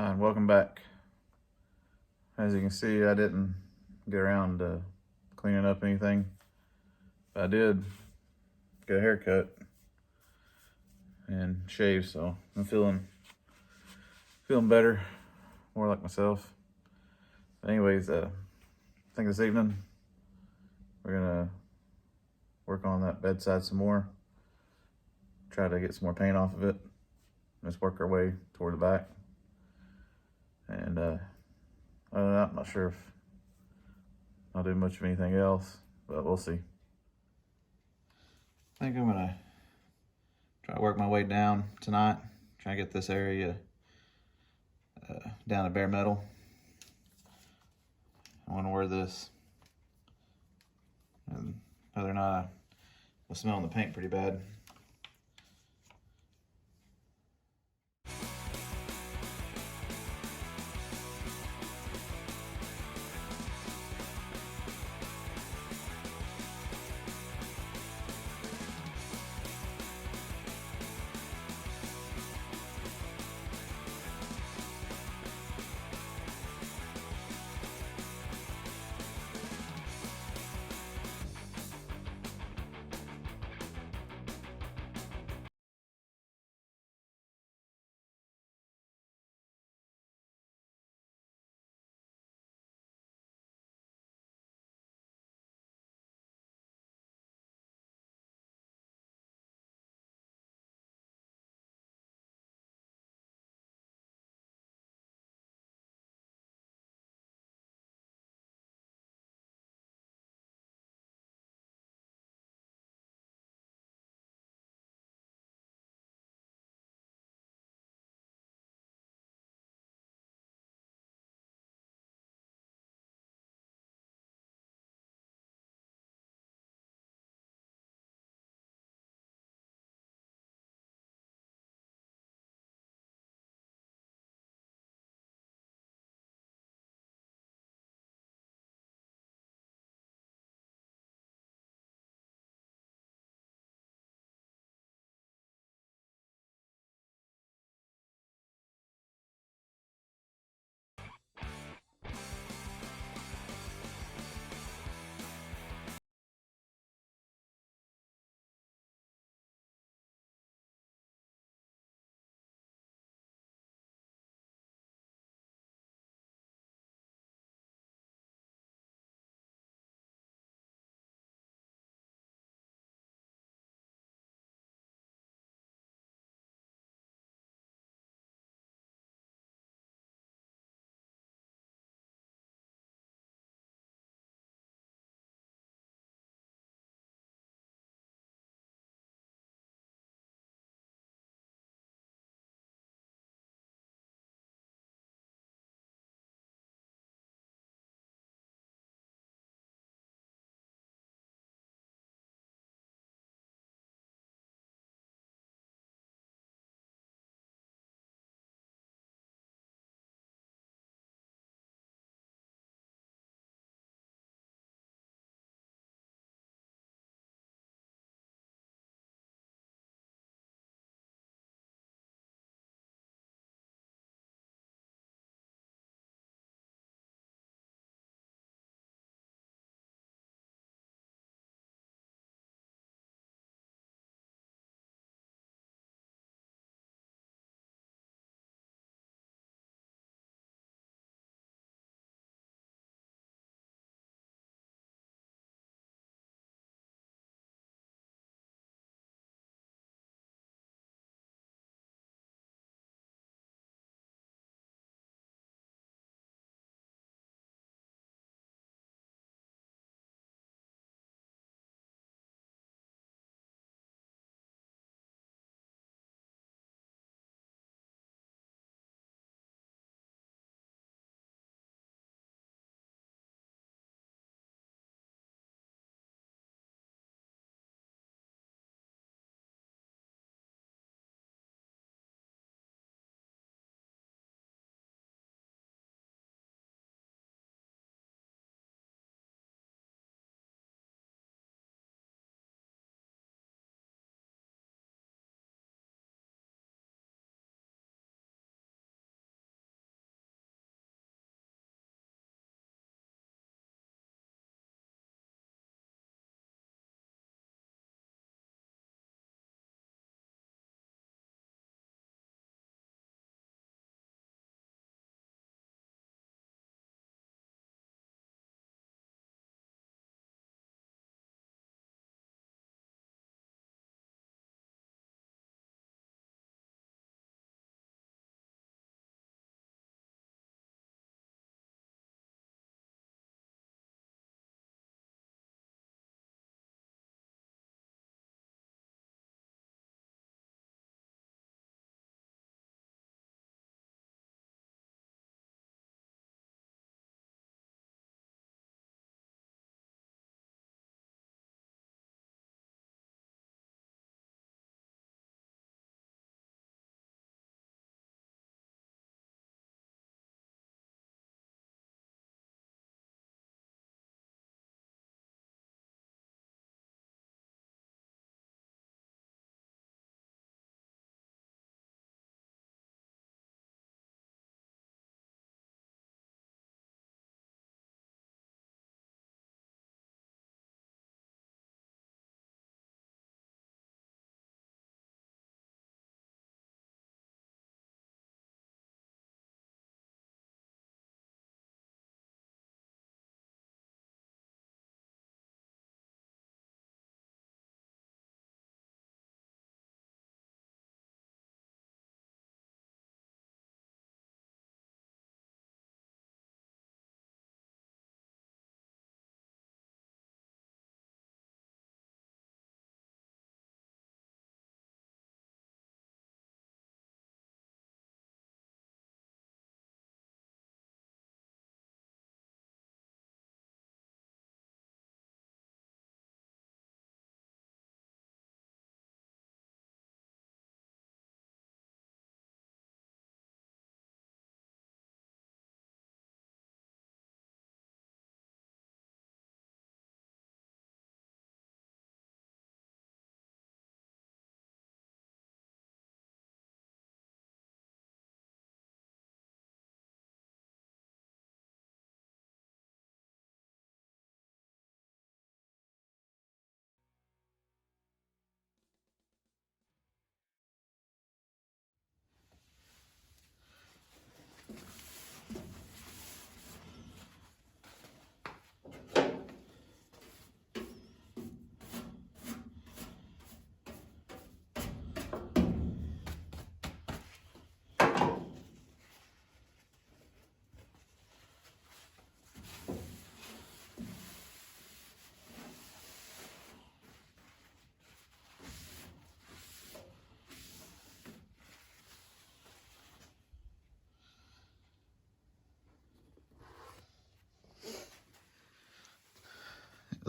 And welcome back. As you can see, I didn't get around to cleaning up anything, but I did get a haircut and shave, so I'm feeling better, more like myself. But anyways, I think this evening we're gonna work on that bedside some more, try to get some more paint off of it, just work our way toward the back. And other than that, I'm not sure if I'll do much of anything else, but we'll see. I think I'm gonna try to work my way down tonight, try to get this area down to bare metal. I want to wear this, and other than that, I was smelling the paint pretty bad.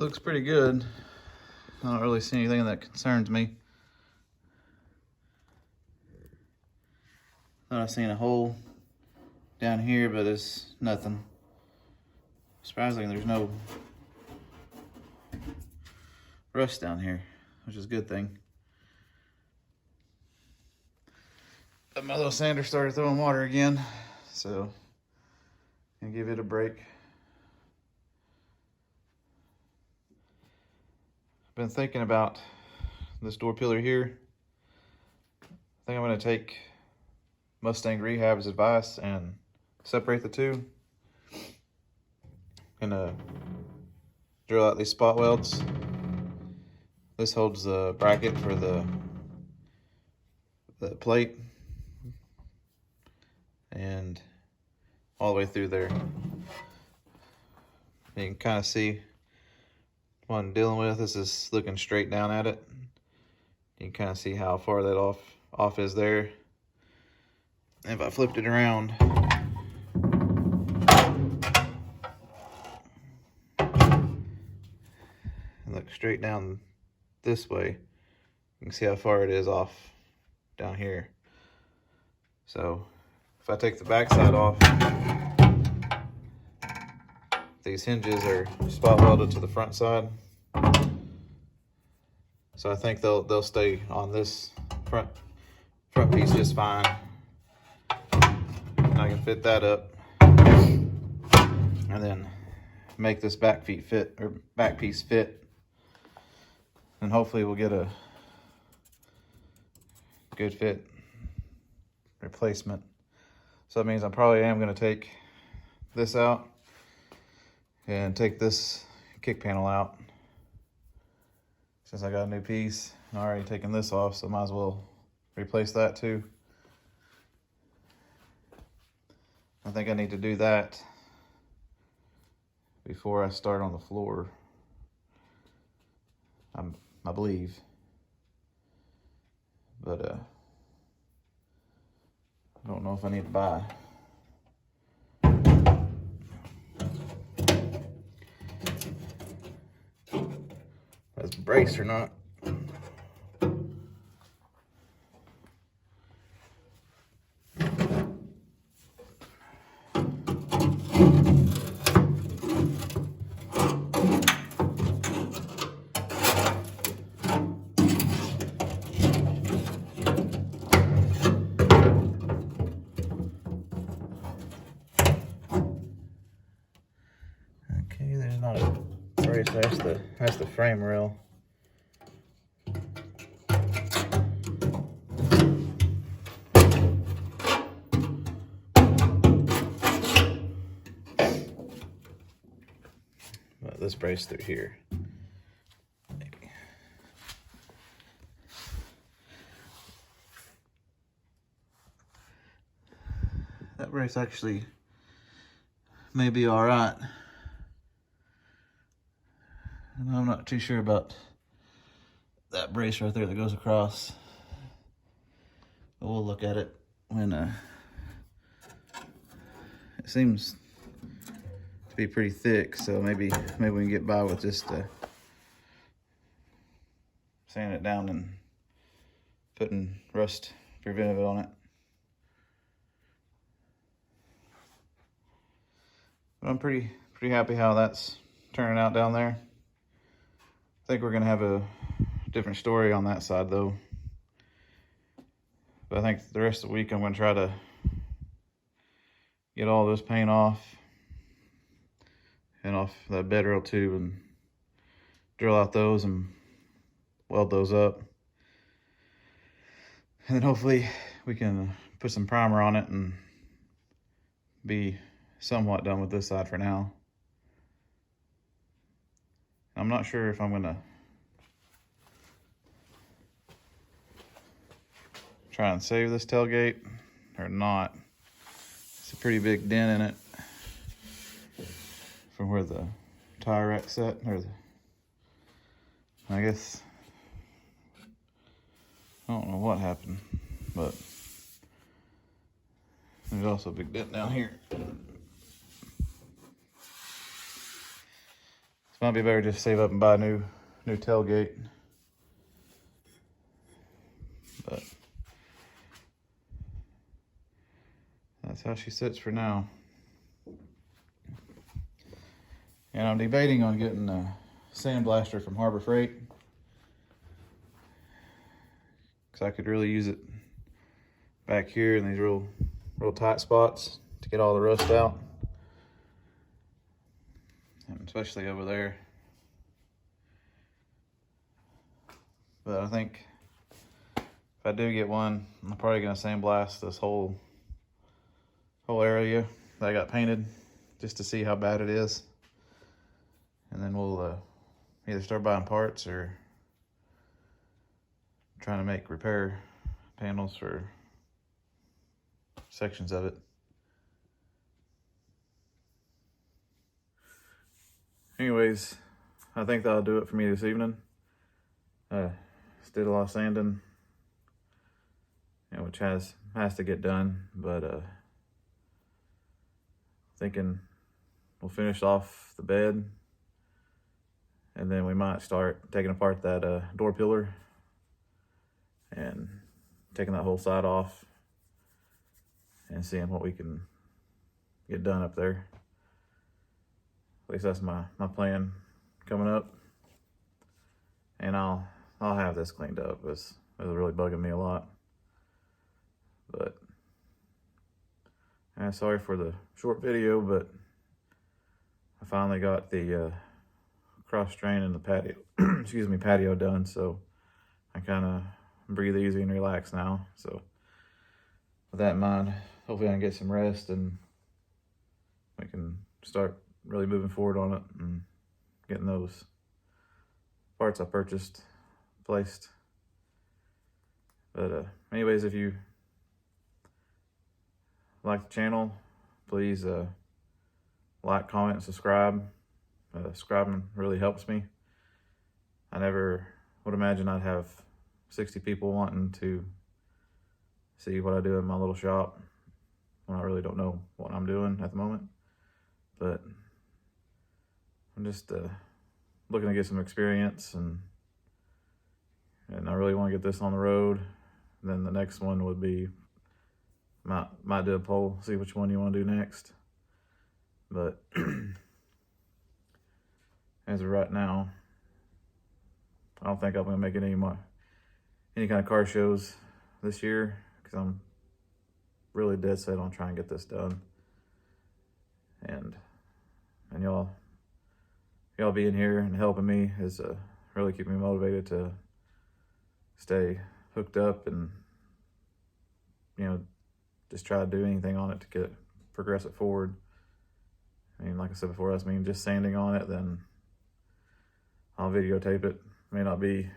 It looks pretty good. I don't really see anything that concerns me. Thought I seen a hole down here, but it's nothing. Surprisingly, there's no rust down here, which is a good thing. But my little sander started throwing water again, so I'm gonna give it a break. I've been thinking about this door pillar here. I think I'm gonna take Mustang Rehab's advice and separate the two. Gonna drill out these spot welds. This holds the bracket for the plate, and all the way through there. You can kind of see what I'm dealing with. This is looking straight down at it. You can kind of see how far that off is there. And if I flipped it around, and look straight down this way, you can see how far it is off down here. So if I take the backside off, these hinges are spot welded to the front side. So I think they'll stay on this front piece just fine. And I can fit that up and then make this back piece fit. And hopefully we'll get a good fit replacement. So that means I probably am going to take this out and take this kick panel out. Since I got a new piece, I'm already taking this off, so might as well replace that too. I think I need to do that before I start on the floor. I believe. But I don't know if I need to buy. That's braced or not. Okay, there's not a brace. That's the frame rail. But this brace through here. Maybe. That brace actually may be all right. And I'm not too sure about that brace right there that goes across. But we'll look at it when it seems to be pretty thick, so maybe we can get by with just sanding it down and putting rust preventative on it. But I'm pretty happy how that's turning out down there. I think we're gonna have a different story on that side though. But I think the rest of the week I'm gonna try to get all this paint off and off that bed rail tube and drill out those and weld those up. And then hopefully we can put some primer on it and be somewhat done with this side for now. I'm not sure if I'm gonna try and save this tailgate or not. It's a pretty big dent in it from where the tire rack set, or I guess, I don't know what happened, but there's also a big dent down here. Might be better just save up and buy a new tailgate. But that's how she sits for now. And I'm debating on getting a sandblaster from Harbor Freight, because I could really use it back here in these real tight spots to get all the rust out, and especially over there. But I think if I do get one, I'm probably gonna sandblast this whole area that I got painted, just to see how bad it is. And then we'll either start buying parts or trying to make repair panels for sections of it. Anyways, I think that'll do it for me this evening. Just did a lot of sanding, which has to get done, but thinking we'll finish off the bed, and then we might start taking apart that door pillar and taking that whole side off and seeing what we can get done up there. At least that's my plan coming up. And I'll have this cleaned up. It's really bugging me a lot. But sorry for the short video, but I finally got the cross drain in the patio patio done, so I kind of breathe easy and relax now. So with that in mind, hopefully I can get some rest and we can start really moving forward on it and getting those parts I purchased placed. But anyways, if you like the channel, please like, comment, and subscribe. Subscribing really helps me. I never would imagine I'd have 60 people wanting to see what I do in my little shop when I really don't know what I'm doing at the moment. But I'm just looking to get some experience, and I really want to get this on the road. Then the next one would be, might do a poll, see which one you want to do next. But as of right now, I don't think I'm gonna make any kind of car shows this year, because I'm really dead set on trying to get this done. And y'all being here and helping me is really keeping me motivated to stay hooked up and just try to do anything on it to progress it forward. I mean, like I said before, that's me just sanding on it, then I'll videotape it. May not be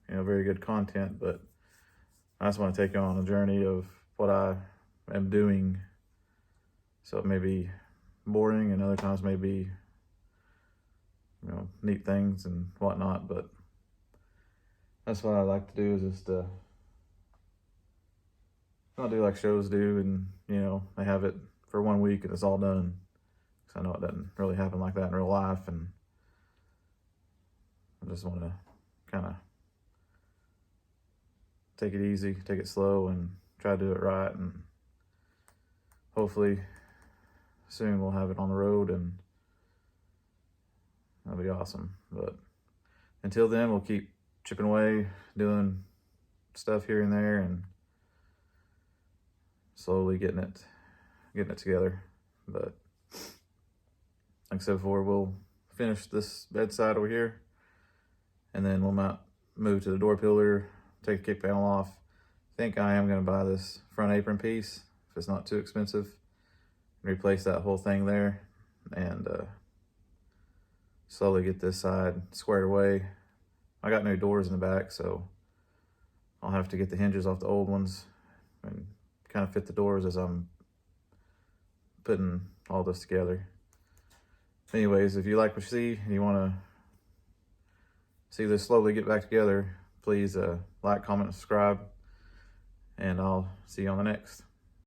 very good content, but I just want to take you on a journey of what I am doing. So it may be boring, and other times may be neat things and whatnot, but that's what I like to do, is just not do like shows do, and they have it for 1 week and it's all done. Because I know it doesn't really happen like that in real life, and I just want to kind of take it easy, take it slow, and try to do it right. And hopefully soon we'll have it on the road, and that'll be awesome. But until then, we'll keep chipping away, doing stuff here and there, and slowly getting it together. But like I said before, we'll finish this bedside over here, and then we'll might move to the door pillar, take the kick panel off. I think I am going to buy this front apron piece, if it's not too expensive, and replace that whole thing there, and slowly get this side squared away. I got new doors in the back, so I'll have to get the hinges off the old ones and kind of fit the doors as I'm putting all this together. Anyways, if you like what you see and you want to see this slowly get back together, please like, comment, and subscribe, and I'll see you on the next.